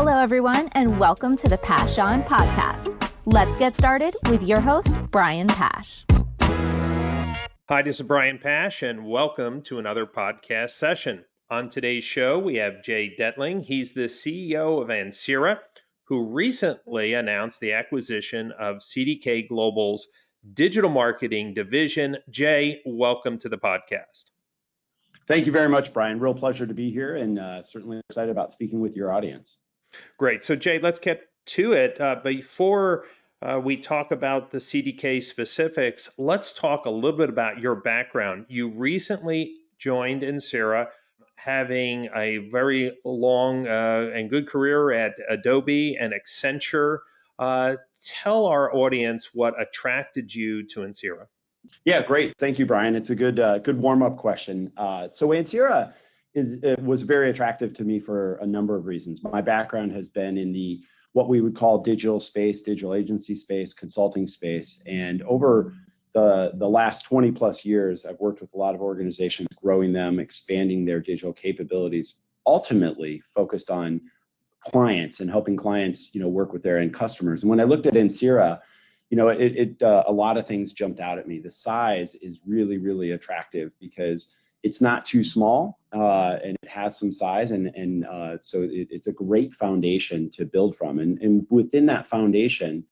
Hello, everyone, and welcome to the Pash On podcast. Let's get started with your host, Brian Pash. Hi, this is Brian Pash, and welcome to another podcast session. On today's show, we have Jay Dettling. He's the CEO of Ansira, who recently announced the acquisition of CDK Global's digital marketing division. Jay, welcome to the podcast. Thank you very much, Brian. Real pleasure to be here, and certainly excited about speaking with your audience. Great. So, Jay, let's get to it. Before we talk about the CDK specifics, let's talk a little bit about your background. You recently joined Ansira, having a very long and good career at Adobe and Accenture. Tell our audience what attracted you to Ansira. Yeah, great. Thank you, Brian. It's a good warm-up question. So Ansira was very attractive to me for a number of reasons. My background has been in the what we would call digital space, digital agency space, consulting space, and over the last 20 plus years, I've worked with a lot of organizations, growing them, expanding their digital capabilities, ultimately focused on clients and helping clients, work with their end customers. And when I looked at Ansira, a lot of things jumped out at me. The size is really, really attractive because it's not too small and it has some size, and so it's a great foundation to build from. And within that foundation,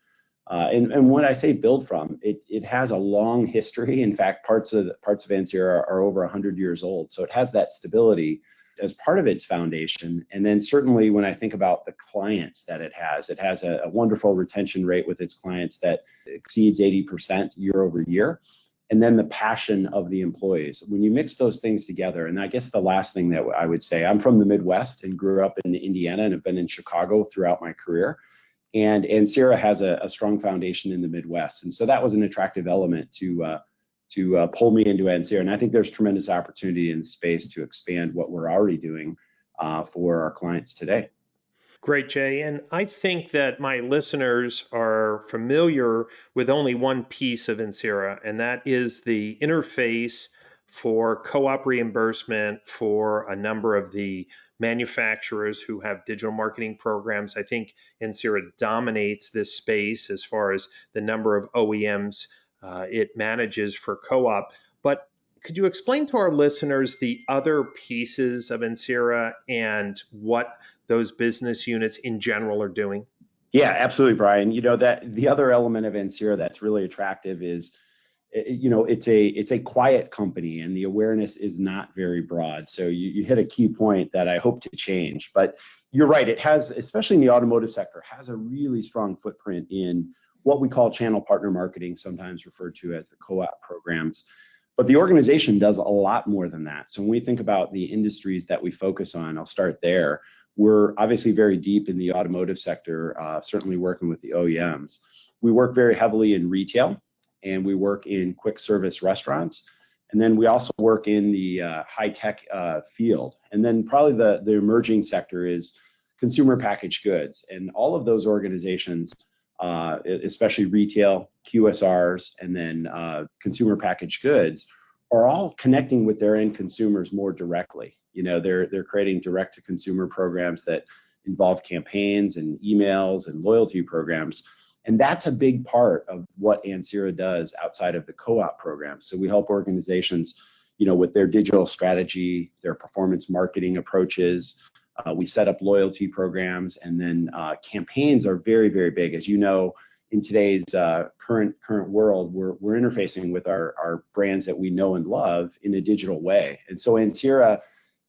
and when I say build from, it has a long history. In fact, parts of Ansira are over 100 years old, so it has that stability as part of its foundation. And then certainly when I think about the clients that it has a wonderful retention rate with its clients that exceeds 80% year over year. And then the passion of the employees. When you mix those things together, and I guess the last thing that I would say, I'm from the Midwest and grew up in Indiana and have been in Chicago throughout my career. And Ansira has a strong foundation in the Midwest. And so that was an attractive element to pull me into Ansira. And I think there's tremendous opportunity in space to expand what we're already doing for our clients today. Great, Jay. And I think that my listeners are familiar with only one piece of Ansira, and that is the interface for co-op reimbursement for a number of the manufacturers who have digital marketing programs. I think Ansira dominates this space as far as the number of OEMs it manages for co-op. But could you explain to our listeners the other pieces of Ansira and what those business units in general are doing? Yeah, absolutely, Brian. That the other element of Ansira that's really attractive is, it's a quiet company and the awareness is not very broad. So you hit a key point that I hope to change. But you're right, it has, especially in the automotive sector, has a really strong footprint in what we call channel partner marketing, sometimes referred to as the co-op programs. But the organization does a lot more than that. So when we think about the industries that we focus on, I'll start there. We're obviously very deep in the automotive sector, certainly working with the OEMs. We work very heavily in retail, and we work in quick service restaurants. And then we also work in the high-tech field. And then probably the emerging sector is consumer packaged goods. And all of those organizations, especially retail, QSRs, and then consumer packaged goods, are all connecting with their end consumers more directly. They're creating direct to consumer programs that involve campaigns and emails and loyalty programs. And that's a big part of what Ansira does outside of the co-op program. So we help organizations, with their digital strategy, their performance marketing approaches. We set up loyalty programs, and then campaigns are very, very big. As you know, in today's current world, we're interfacing with our brands that we know and love in a digital way. And so Ansira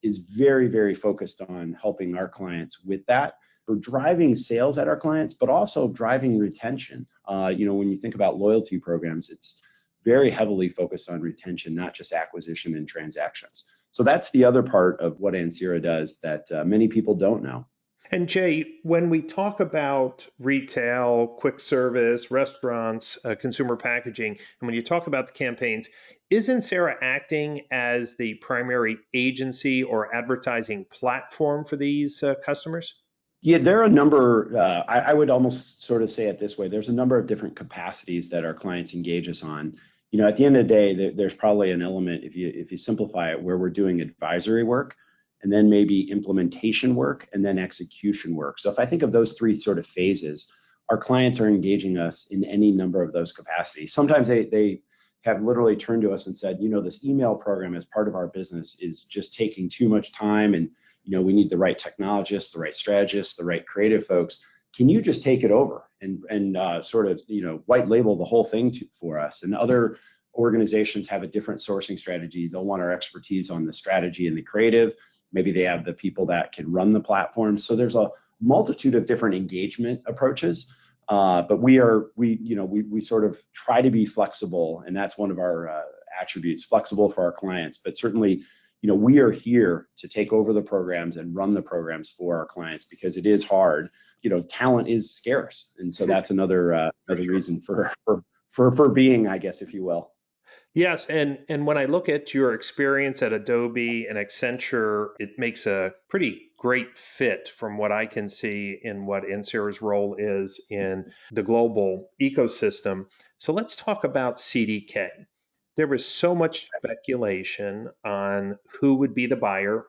is very, very focused on helping our clients with that, for driving sales at our clients, but also driving retention. When you think about loyalty programs, it's very heavily focused on retention, not just acquisition and transactions. So that's the other part of what Ansira does that many people don't know. And Jay, when we talk about retail, quick service, restaurants, consumer packaging, and when you talk about the campaigns, is Ansira acting as the primary agency or advertising platform for these customers? Yeah, there are a number, I would almost sort of say it this way. There's a number of different capacities that our clients engage us on. At the end of the day, there's probably an element, if you simplify it, where we're doing advisory work. and then maybe implementation work, and then execution work. So if I think of those three sort of phases, our clients are engaging us in any number of those capacities. Sometimes they have literally turned to us and said, this email program as part of our business is just taking too much time, and we need the right technologists, the right strategists, the right creative folks. Can you just take it over and sort of white label the whole thing for us? And other organizations have a different sourcing strategy. They'll want our expertise on the strategy and the creative. Maybe they have the people that can run the platform. So there's a multitude of different engagement approaches. But we sort of try to be flexible, and that's one of our attributes, flexible for our clients. But certainly, we are here to take over the programs and run the programs for our clients, because it is hard. Talent is scarce, and so that's another reason for being, I guess, if you will. Yes, and when I look at your experience at Adobe and Accenture, it makes a pretty great fit from what I can see in what Ansira's role is in the global ecosystem. So let's talk about CDK. There was so much speculation on who would be the buyer,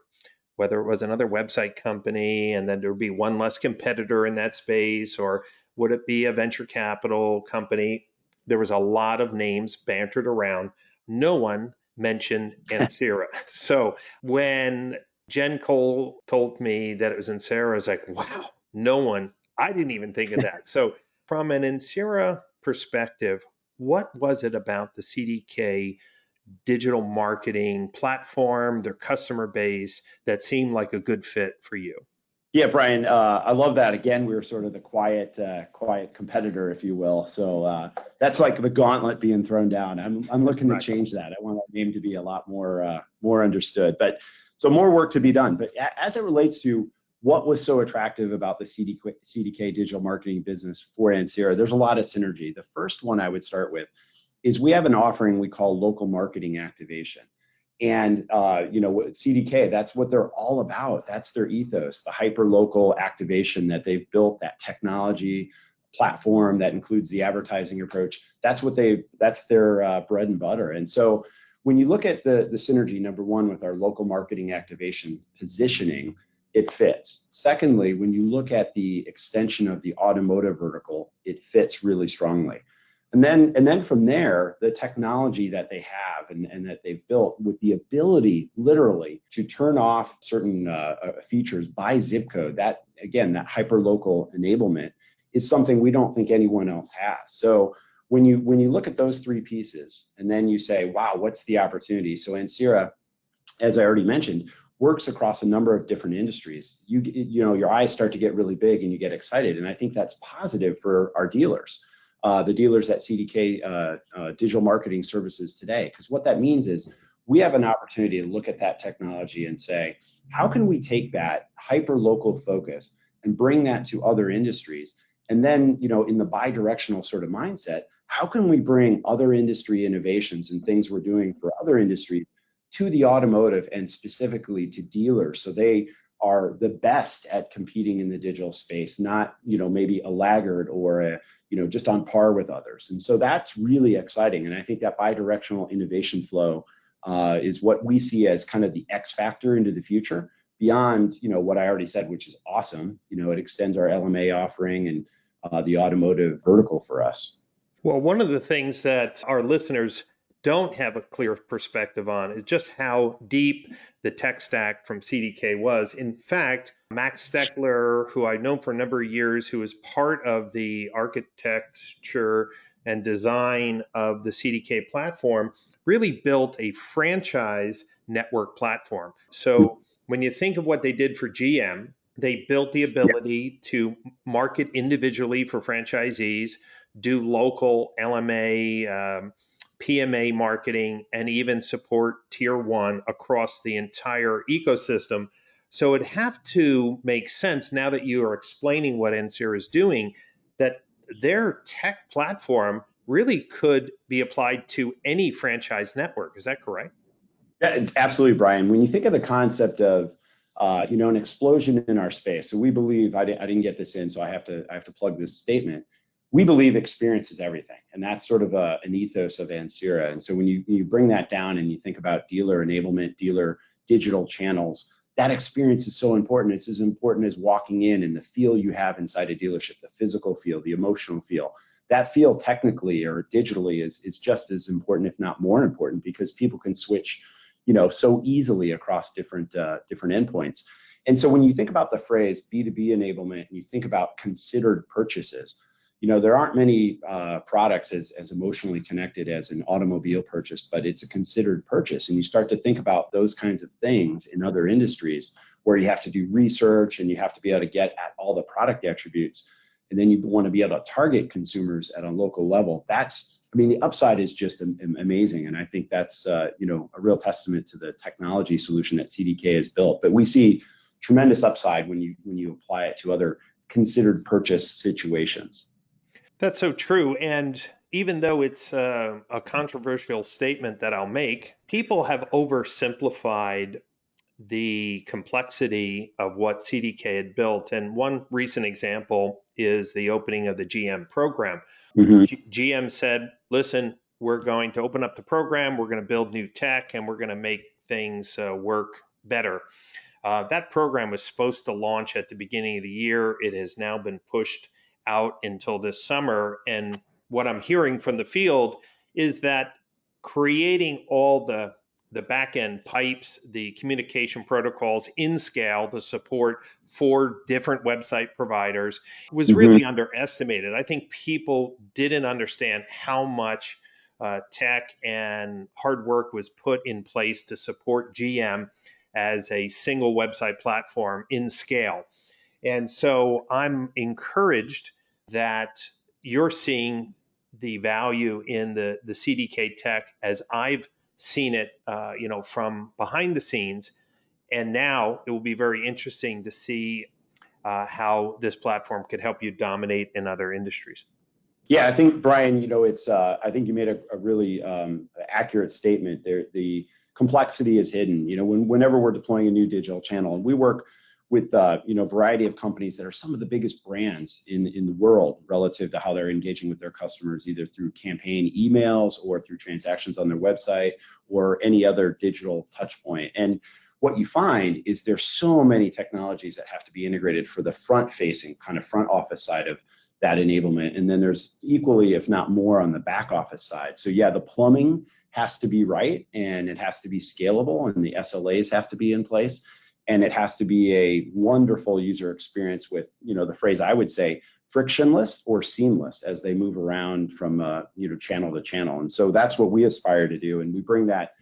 whether it was another website company and then there would be one less competitor in that space, or would it be a venture capital company? There was a lot of names bantered around. No one mentioned Ansira. So when Jen Cole told me that it was Ansira, I was like, wow, I didn't even think of that. So from an Ansira perspective, what was it about the CDK digital marketing platform, their customer base, that seemed like a good fit for you? Yeah, Brian, I love that. Again, we were sort of the quiet competitor, if you will. So that's like the gauntlet being thrown down. I'm looking to change that. I want our name to be a lot more understood. But so more work to be done. But as it relates to what was so attractive about the CDK digital marketing business for Ansira, there's a lot of synergy. The first one I would start with is we have an offering we call local marketing activation. And CDK, that's what they're all about. That's their ethos, the hyper-local activation that they've built, that technology platform that includes the advertising approach. That's their bread and butter. And so when you look at the synergy, number one, with our local marketing activation positioning, it fits. Secondly, when you look at the extension of the automotive vertical, it fits really strongly. And then from there, the technology that they have and that they've built, with the ability literally to turn off certain features by zip code, that hyper-local enablement is something we don't think anyone else has. So when you look at those three pieces and then you say, wow, what's the opportunity? So Ansira, as I already mentioned, works across a number of different industries. Your eyes start to get really big and you get excited. And I think that's positive for our dealers. The dealers at CDK Digital Marketing Services today. Because what that means is we have an opportunity to look at that technology and say, how can we take that hyper-local focus and bring that to other industries? And then, in the bi-directional sort of mindset, how can we bring other industry innovations and things we're doing for other industries to the automotive and specifically to dealers, so they are the best at competing in the digital space, not maybe a laggard or just on par with others. And so that's really exciting. And I think that bi-directional innovation flow is what we see as kind of the X factor into the future, beyond what I already said, which is awesome. It extends our LMA offering and the automotive vertical for us. Well, one of the things that our listeners don't have a clear perspective on is just how deep the tech stack from CDK was. In fact, Max Steckler, who I've known for a number of years, who was part of the architecture and design of the CDK platform, really built a franchise network platform. So when you think of what they did for GM, they built the ability to market individually for franchisees, do local LMA, PMA marketing, and even support tier one across the entire ecosystem. So it'd have to make sense, now that you are explaining what Ansira is doing, that their tech platform really could be applied to any franchise network. Is that correct? Yeah, absolutely, Brian. When you think of the concept of an explosion in our space, so we believe, I didn't get this in, so I have to plug this statement. We believe experience is everything, and that's sort of an ethos of Ansira. And so when you bring that down and you think about dealer enablement, dealer digital channels, that experience is so important. It's as important as walking in and the feel you have inside a dealership, the physical feel, the emotional feel. That feel technically or digitally is just as important, if not more important, because people can switch, so easily across different endpoints. And so when you think about the phrase B2B enablement and you think about considered purchases, there aren't many products as emotionally connected as an automobile purchase, but it's a considered purchase. And you start to think about those kinds of things in other industries where you have to do research and you have to be able to get at all the product attributes. And then you want to be able to target consumers at a local level. The upside is just amazing. And I think that's, a real testament to the technology solution that CDK has built. But we see tremendous upside when you apply it to other considered purchase situations. That's so true. And even though it's a controversial statement that I'll make, people have oversimplified the complexity of what CDK had built. And one recent example is the opening of the GM program. GM said, listen, we're going to open up the program, we're going to build new tech, and we're going to make things work better. That program was supposed to launch at the beginning of the year. It has now been pushed out until this summer. And what I'm hearing from the field is that creating all the back-end pipes, the communication protocols in scale to support 4 different website providers was really underestimated. I think people didn't understand how much tech and hard work was put in place to support GM as a single website platform in scale. And so I'm encouraged that you're seeing the value in the CDK tech as I've seen it, from behind the scenes. And now it will be very interesting to see how this platform could help you dominate in other industries. Yeah, I think, Brian, I think you made a really accurate statement there. The complexity is hidden. Whenever we're deploying a new digital channel, and we work with a variety of companies that are some of the biggest brands in the world relative to how they're engaging with their customers, either through campaign emails or through transactions on their website or any other digital touch point. And what you find is there's so many technologies that have to be integrated for the front-facing, kind of front office side of that enablement. And then there's equally, if not more, on the back office side. So yeah, the plumbing has to be right, and it has to be scalable, and the SLAs have to be in place. And it has to be a wonderful user experience with, the phrase I would say, frictionless or seamless as they move around from, channel to channel. And so that's what we aspire to do. And we bring that,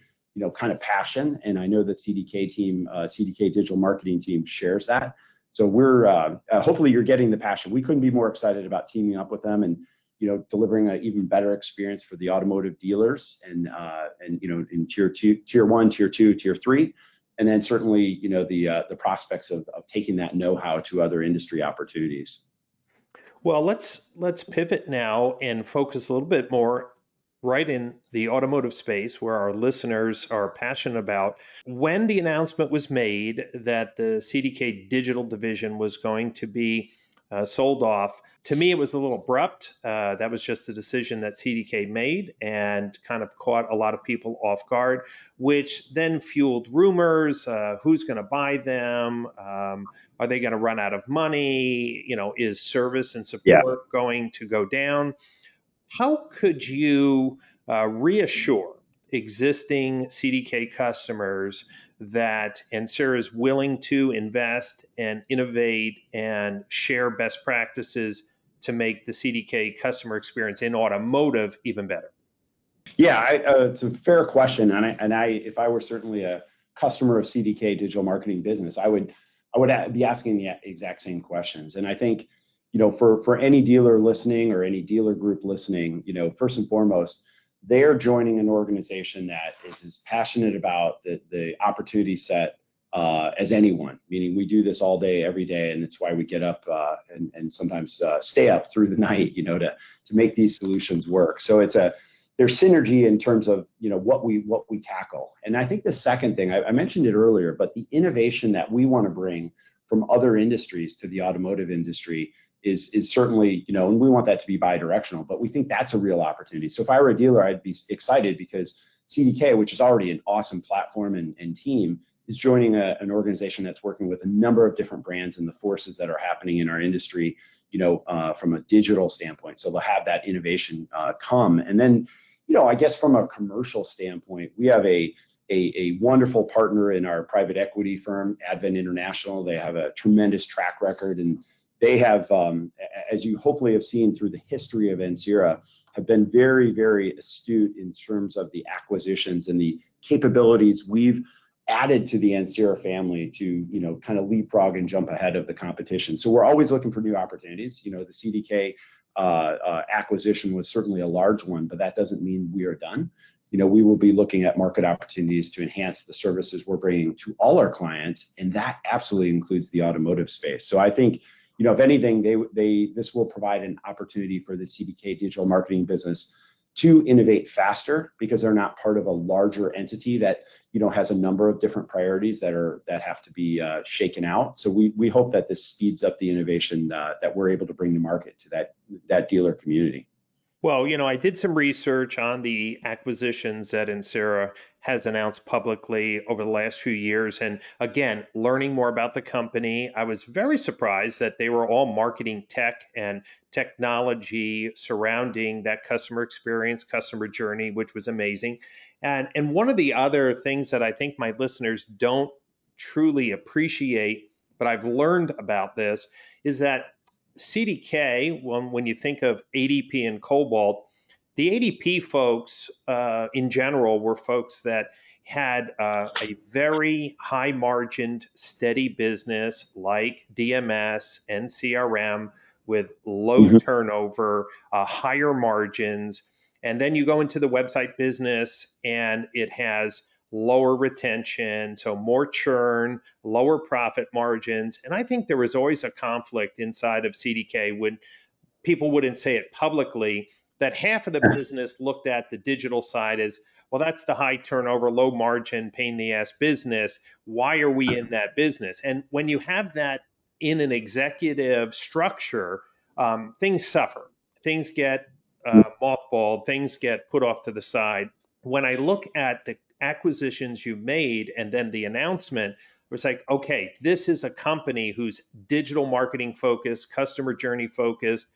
kind of passion. And I know that CDK digital marketing team shares that. So we're, hopefully you're getting the passion. We couldn't be more excited about teaming up with them and, delivering an even better experience for the automotive dealers and in tier 1, tier 2, tier 3. And then certainly, the prospects of taking that know-how to other industry opportunities. Well, let's pivot now and focus a little bit more right in the automotive space where our listeners are passionate about. When the announcement was made that the CDK digital division was going to be sold off, to me, it was a little abrupt. That was just a decision that CDK made and kind of caught a lot of people off guard, which then fueled rumors. Who's going to buy them? Are they going to run out of money? Is service and support going to go down? How could you reassure existing CDK customers that Ansira is willing to invest and innovate and share best practices to make the CDK customer experience in automotive even better? Yeah, it's a fair question, and I, if I were certainly a customer of CDK digital marketing business, I would be asking the exact same questions. And I think, for any dealer listening or any dealer group listening, first and foremost, they're joining an organization that is as passionate about the opportunity set as anyone. Meaning, we do this all day, every day, and it's why we get up and sometimes stay up through the night, to make these solutions work. So there's synergy in terms of what we tackle. And I think the second thing, I mentioned it earlier, but the innovation that we want to bring from other industries to the automotive industry is certainly, and we want that to be bi-directional, but we think that's a real opportunity. So if I were a dealer, I'd be excited because CDK, which is already an awesome platform and team, is joining an organization that's working with a number of different brands and the forces that are happening in our industry, from a digital standpoint. So they'll have that innovation come. And then, I guess from a commercial standpoint, we have a wonderful partner in our private equity firm, Advent International. They have a tremendous track record, and they have, as you hopefully have seen through the history of Ansira, have been very, very astute in terms of the acquisitions and the capabilities we've added to the Ansira family to, kind of leapfrog and jump ahead of the competition. So we're always looking for new opportunities. The CDK acquisition was certainly a large one, but that doesn't mean we are done. We will be looking at market opportunities to enhance the services we're bringing to all our clients, and that absolutely includes the automotive space. So I think, if anything, this will provide an opportunity for the CDK digital marketing business to innovate faster, because they're not part of a larger entity that has a number of different priorities that have to be shaken out. So we hope that this speeds up the innovation that we're able to bring to market to that dealer community. Well, I did some research on the acquisitions that Ansira has announced publicly over the last few years. And again, learning more about the company, I was very surprised that they were all marketing tech and technology surrounding that customer experience, customer journey, which was amazing. And one of the other things that I think my listeners don't truly appreciate, but I've learned about this, is that CDK, when you think of ADP and Cobalt, the ADP folks in general were folks that had a very high margined, steady business like DMS and CRM with low turnover, higher margins. And then you go into the website business and it has lower retention, so more churn, lower profit margins. And I think there was always a conflict inside of CDK when people wouldn't say it publicly, that half of the business looked at the digital side as, well, that's the high turnover, low margin, pain in the ass business. Why are we in that business? And when you have that in an executive structure, things suffer. Things get mothballed, things get put off to the side. When I look at the acquisitions you made and then the announcement, it was like, okay, this is a company who's digital marketing focused, customer journey focused,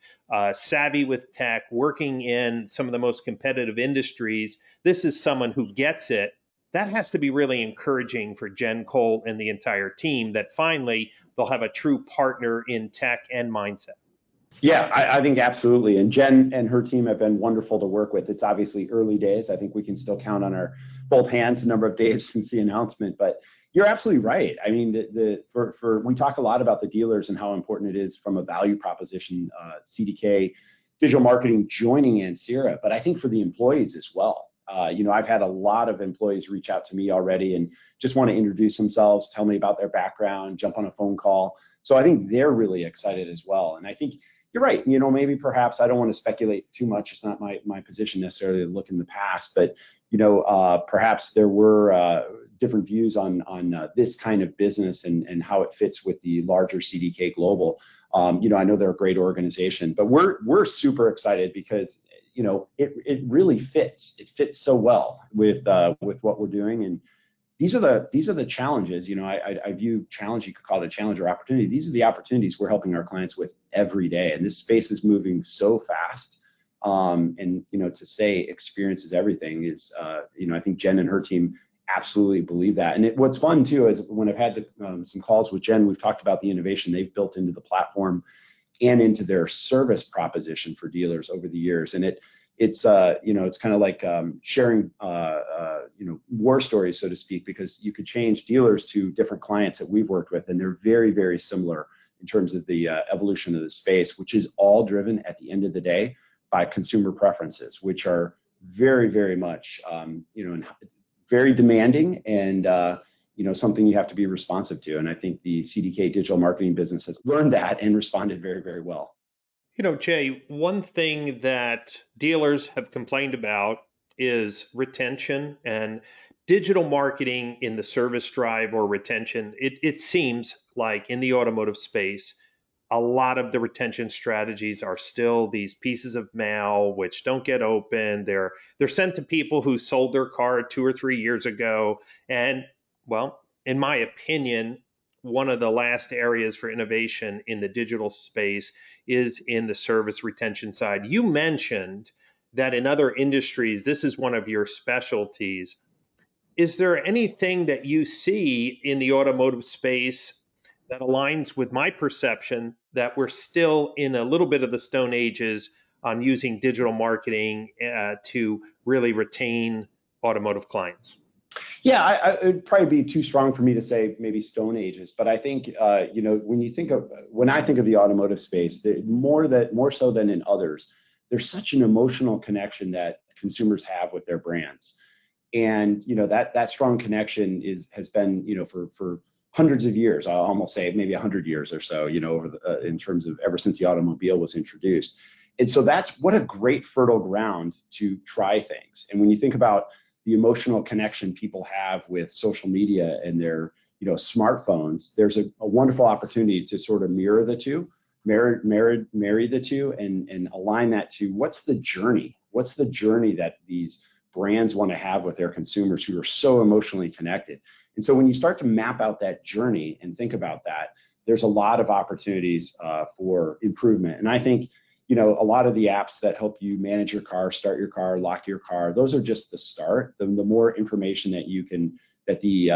savvy with tech, working in some of the most competitive industries. This is someone who gets it. That has to be really encouraging for Jen Cole and the entire team, that finally they'll have a true partner in tech and mindset. Yeah, I think absolutely. And Jen and her team have been wonderful to work with. It's obviously early days. I think we can still count on our both hands a number of days since the announcement, but you're absolutely right. I mean, we talk a lot about the dealers and how important it is from a value proposition, CDK digital marketing joining Ansira, but I think for the employees as well. I've had a lot of employees reach out to me already and just want to introduce themselves, tell me about their background, jump on a phone call. So I think they're really excited as well. And I think you're right. Maybe perhaps I don't want to speculate too much. It's not my position necessarily to look in the past, but perhaps there were different views on this kind of business and how it fits with the larger CDK Global. I know they're a great organization, but we're super excited because it really fits. It fits so well with what we're doing, and these are the challenges. I view challenge, you could call it a challenge or opportunity. These are the opportunities we're helping our clients with every day, and this space is moving so fast. And to say experience is everything is, I think Jen and her team absolutely believe that. And what's fun too is when I've had some calls with Jen, we've talked about the innovation they've built into the platform and into their service proposition for dealers over the years. And it's kind of like sharing war stories, so to speak, because you could change dealers to different clients that we've worked with, and they're very, very similar in terms of the evolution of the space, which is all driven at the end of the day by consumer preferences, which are very, very much, very demanding and, something you have to be responsive to. And I think the CDK digital marketing business has learned that and responded very, very well. Jay, one thing that dealers have complained about is retention and digital marketing in the service drive or retention. It seems like in the automotive space, a lot of the retention strategies are still these pieces of mail which don't get opened. They're sent to people who sold their car 2 or 3 years ago. And well, in my opinion, one of the last areas for innovation in the digital space is in the service retention side. You mentioned that in other industries, this is one of your specialties. Is there anything that you see in the automotive space that aligns with my perception that we're still in a little bit of the Stone Ages on using digital marketing to really retain automotive clients? Yeah, it'd probably be too strong for me to say maybe Stone Ages, but I think when I think of the automotive space, more so than in others, there's such an emotional connection that consumers have with their brands, and that strong connection has been for hundreds of years. I'll almost say maybe 100 years or so, in terms of ever since the automobile was introduced, and so that's what a great fertile ground to try things. And when you think about the emotional connection people have with social media and their smartphones, there's a wonderful opportunity to sort of mirror the two, marry the two, and align that to what's the journey that these brands want to have with their consumers who are so emotionally connected. And so when you start to map out that journey and think about that, there's a lot of opportunities for improvement. And I think a lot of the apps that help you manage your car, start your car, lock your car, those are just the start. The more information that the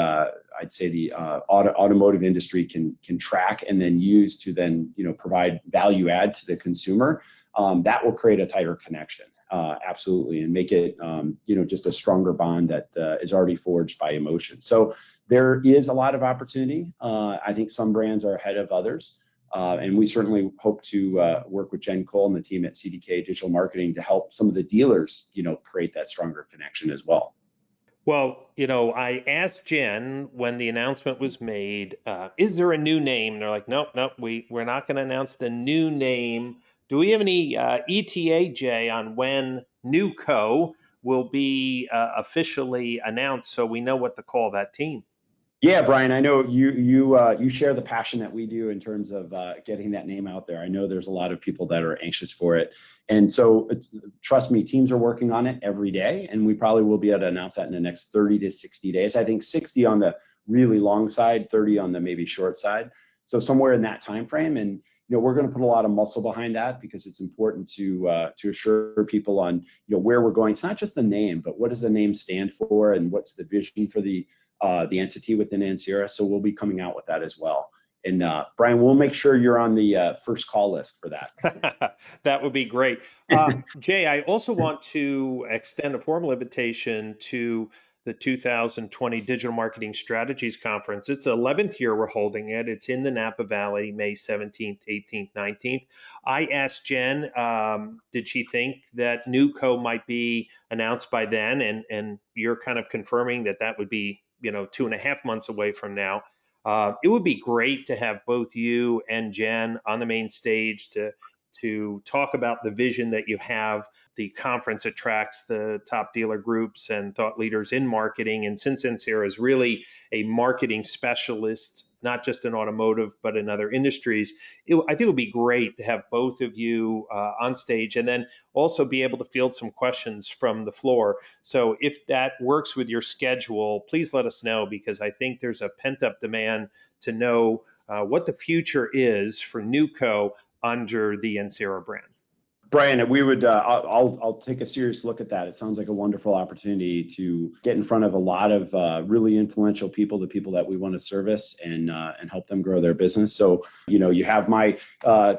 automotive industry can track and then use to then provide value add to the consumer, that will create a tighter connection, absolutely, and make it just a stronger bond that is already forged by emotion. So there is a lot of opportunity. I think some brands are ahead of others. And we certainly hope to work with Jen Cole and the team at CDK Digital Marketing to help some of the dealers, create that stronger connection as well. Well, I asked Jen when the announcement was made, is there a new name? And they're like, nope, we're not going to announce the new name. Do we have any ETA, Jay, on when NewCo will be officially announced so we know what to call that team? Yeah, Brian, I know you share the passion that we do in terms of getting that name out there. I know there's a lot of people that are anxious for it. And so trust me, teams are working on it every day, and we probably will be able to announce that in the next 30 to 60 days. I think 60 on the really long side, 30 on the maybe short side. So somewhere in that time frame. And we're going to put a lot of muscle behind that because it's important to assure people on where we're going. It's not just the name, but what does the name stand for, and what's the vision for the entity within Ansira. So we'll be coming out with that as well. And Brian, we'll make sure you're on the first call list for that. That would be great. Jay, I also want to extend a formal invitation to the 2020 Digital Marketing Strategies Conference. It's the 11th year we're holding it. It's in the Napa Valley, May 17th, 18th, 19th. I asked Jen, did she think that NewCo might be announced by then? And you're kind of confirming that would be 2.5 months away from now. It would be great to have both you and Jen on the main stage to talk about the vision that you have. The conference attracts the top dealer groups and thought leaders in marketing. And since Ansira is really a marketing specialist, not just in automotive, but in other industries, I think it would be great to have both of you on stage and then also be able to field some questions from the floor. So if that works with your schedule, please let us know, because I think there's a pent-up demand to know what the future is for NewCo under the Ansira brand. Brian, we would. I'll take a serious look at that. It sounds like a wonderful opportunity to get in front of a lot of really influential people, the people that we want to service and help them grow their business. So you have my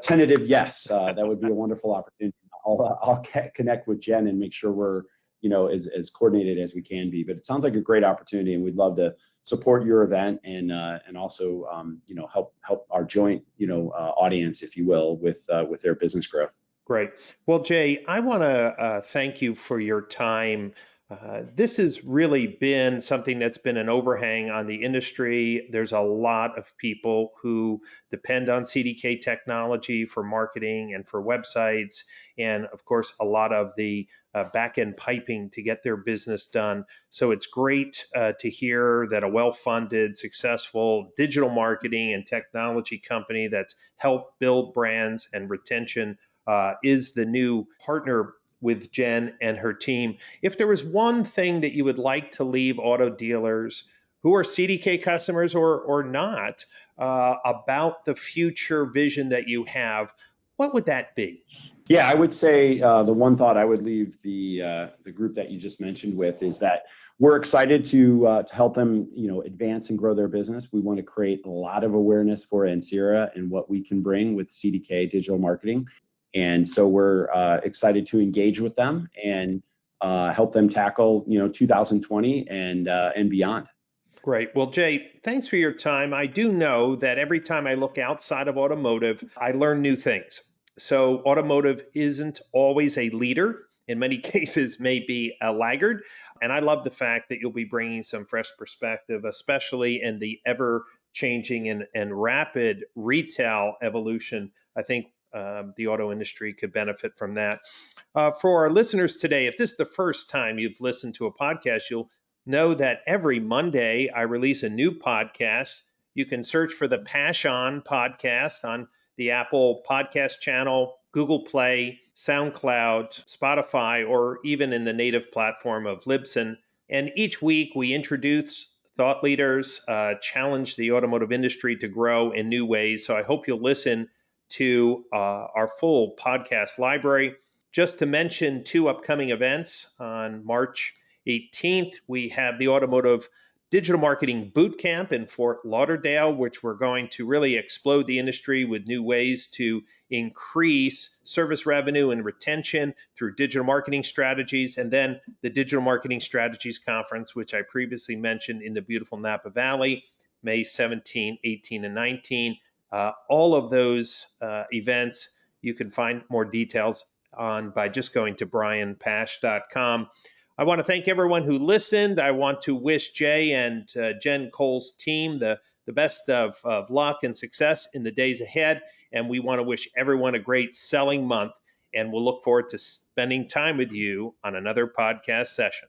tentative yes. That would be a wonderful opportunity. I'll connect with Jen and make sure we're as coordinated as we can be. But it sounds like a great opportunity, and we'd love to support your event and also help our joint audience, if you will, with their business growth. Great. Well, Jay, I want to thank you for your time. This has really been something that's been an overhang on the industry. There's a lot of people who depend on CDK technology for marketing and for websites, and of course, a lot of the back-end piping to get their business done. So it's great to hear that a well-funded, successful digital marketing and technology company that's helped build brands and retention is the new partner with Jen and her team. If there was one thing that you would like to leave auto dealers who are CDK customers or not about the future vision that you have, what would that be? Yeah, I would say the one thought I would leave the group that you just mentioned with is that we're excited to help them, advance and grow their business. We want to create a lot of awareness for Ansira and what we can bring with CDK digital marketing, and so we're excited to engage with them and help them tackle 2020 and beyond. Great. Well, Jay, thanks for your time. I do know that every time I look outside of automotive, I learn new things. So automotive isn't always a leader. In many cases, may be a laggard. And I love the fact that you'll be bringing some fresh perspective, especially in the ever-changing and rapid retail evolution. I think the auto industry could benefit from that. For our listeners today, if this is the first time you've listened to a podcast, you'll know that every Monday I release a new podcast. You can search for the Passion podcast on the Apple Podcast channel, Google Play, SoundCloud, Spotify, or even in the native platform of Libsyn. And each week we introduce thought leaders, challenge the automotive industry to grow in new ways. So I hope you'll listen to our full podcast library. Just to mention two upcoming events on March 18th, we have the Automotive Digital Marketing Bootcamp in Fort Lauderdale, which we're going to really explode the industry with new ways to increase service revenue and retention through digital marketing strategies. And then the Digital Marketing Strategies Conference, which I previously mentioned in the beautiful Napa Valley, May 17, 18, and 19. All of those events, you can find more details on by just going to brianpash.com. I want to thank everyone who listened. I want to wish Jay and Jen Cole's team the best of luck and success in the days ahead. And we want to wish everyone a great selling month. And we'll look forward to spending time with you on another podcast session.